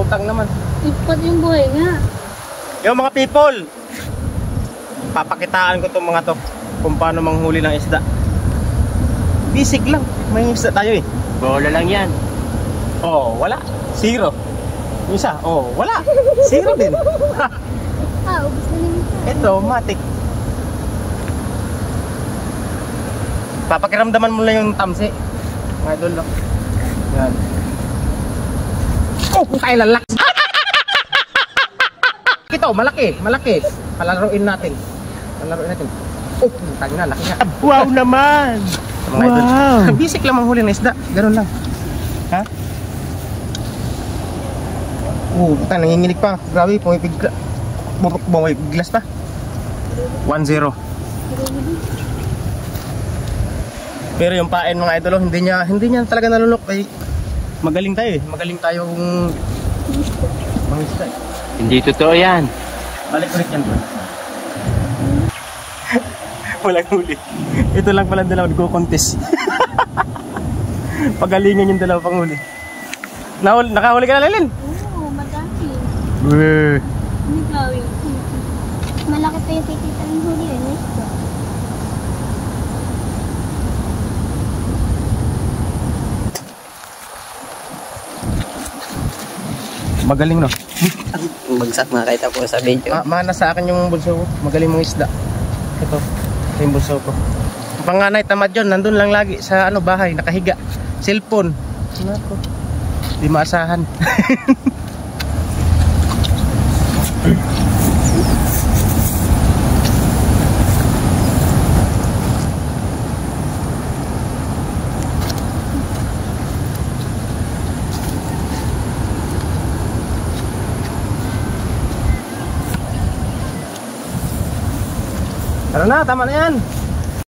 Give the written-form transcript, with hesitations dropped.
Utang naman. Ipad yung buhay nga. Yo mga people, papakitaan ko itong mga to kung paano manghuli ng isda. Basic lang, may isda tayo eh. Bola lang yan. Oh, wala. Zero. Yung isa, oh, wala. Zero din. Ubus na lang ito. Ito, matik. Papakiramdaman mo lang yung tamsi. Mga idol lang. Yan. Oh, kung tayo lalak. Ito, malaki, malaki. Palaruin natin. Oh, tayo na, laki nga. Wow naman! Mga idol. Basic lang manghuli ng isda. Ganun lang. Ha? Oh, puta, nanginginig pa. Grabe, pumipiglas pa. 1-0. Pero yung pain mga idol, hindi niya talaga nalunok. Ay, magaling tayo eh. Magaling tayong mangisda. Hindi totoo yan. Balik ulit yan. Walang huli. Ito lang pala dalawa nagko-contest. Pagalingan yung dalawa pang huli. Nakahuli ka na, Lelin? Oo, madami. Weh. gawin. Malaki pa yung titita ng huli yun. Magaling no? Bagsak nakita po sa video. Mana sa akin yung bunso ko. Magaling mong isda. Ito yung bunso ko. Panganay tamad yun. Nandun lang lagi sa bahay. Nakahiga. Cellphone. Di maasahan. Tara na, tama na yan.